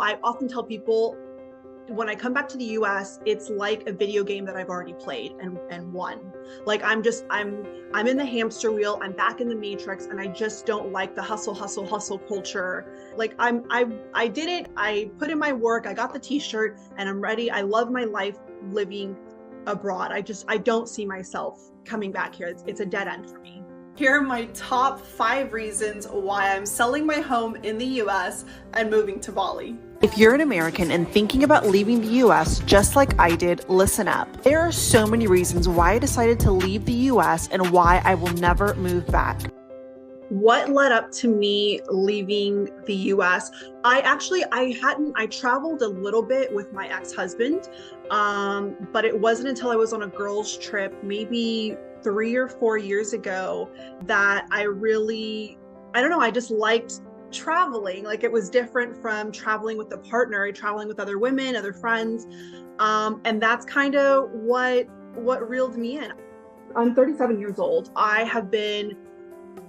I often tell people when I come back to the US, it's like a video game that I've already played and won. Like I'm in the hamster wheel, I'm back in the matrix, and I just don't like the hustle culture. Like I did it, I put in my work, I got the t-shirt, and I'm ready. I love my life living abroad. I don't see myself coming back here. It's a dead end for me. Here are my top 5 reasons why I'm selling my home in the US and moving to Bali. If you're an American and thinking about leaving the US just like I did, listen up. There are so many reasons why I decided to leave the US and why I will never move back. What led up to me leaving the US? I traveled a little bit with my ex-husband, but it wasn't until I was on a girls' trip, maybe 3 or 4 years ago, that I just liked traveling. Like, it was different from traveling with a partner, traveling with other women, other friends. And that's kind of what reeled me in. I'm 37 years old. I have been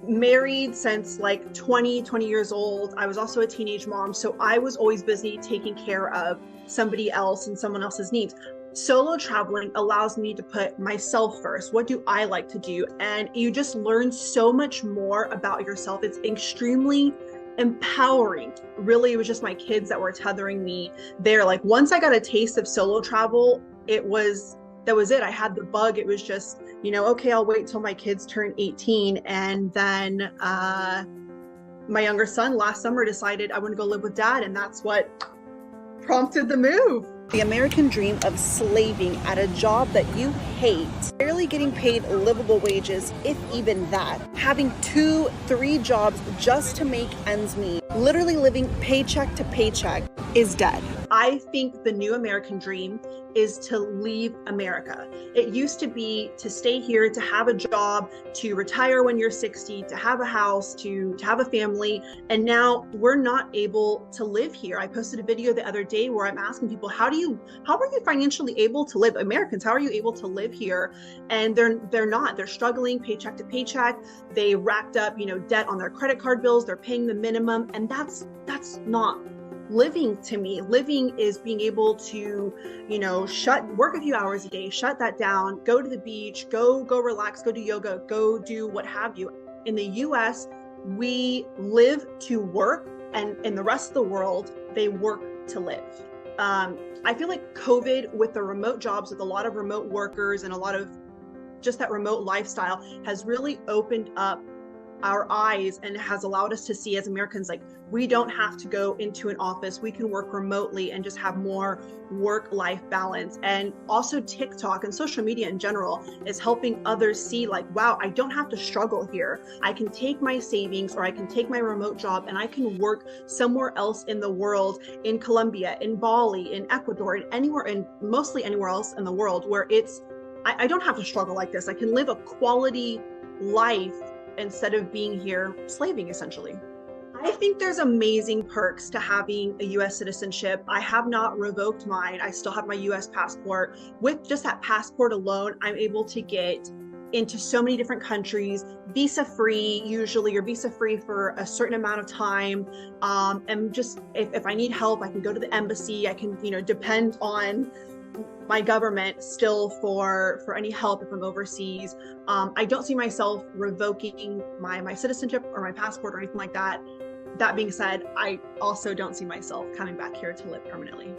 married since like 20 years old. I was also a teenage mom. So I was always busy taking care of somebody else and someone else's needs. Solo traveling allows me to put myself first. What do I like to do? And you just learn so much more about yourself. It's extremely empowering. Really, it was just my kids that were tethering me there. Like, once I got a taste of solo travel, that was it. I had the bug. It was just, okay, I'll wait till my kids turn 18. And then my younger son last summer decided I want to go live with dad. And that's what prompted the move. The American dream of slaving at a job that you hate, barely getting paid livable wages, if even that, having 2-3 jobs just to make ends meet, literally living paycheck to paycheck, is dead. I think the new American dream is to leave America. It used to be to stay here, to have a job, to retire when you're 60, to have a house, to have a family. And now we're not able to live here. I posted a video the other day where I'm asking people, how are you financially able to live? Americans, how are you able to live here? And they're not. They're struggling paycheck to paycheck. They racked up, debt on their credit card bills. They're paying the minimum. And that's not living to me. Living is being able to, work a few hours a day, shut that down, go to the beach, go relax, go do yoga, go do what have you. In the US, we live to work, and in the rest of the world, they work to live. I feel like COVID, with the remote jobs, with a lot of remote workers and a lot of just that remote lifestyle, has really opened up our eyes and has allowed us to see as Americans, like, we don't have to go into an office. We can work remotely and just have more work-life balance. And also TikTok and social media in general is helping others see, like, wow, I don't have to struggle here. I can take my savings, or I can take my remote job, and I can work somewhere else in the world, in Colombia, in Bali, in Ecuador, and mostly anywhere else in the world where I don't have to struggle like this. I can live a quality life instead of being here slaving, essentially. I think there's amazing perks to having a US citizenship. I have not revoked mine. I still have my US passport. With just that passport alone, I'm able to get into so many different countries, visa-free usually, or visa-free for a certain amount of time. And just if I need help, I can go to the embassy. I can, depend on my government still for any help if I'm overseas. I don't see myself revoking my citizenship or my passport or anything like that. That being said, I also don't see myself coming back here to live permanently.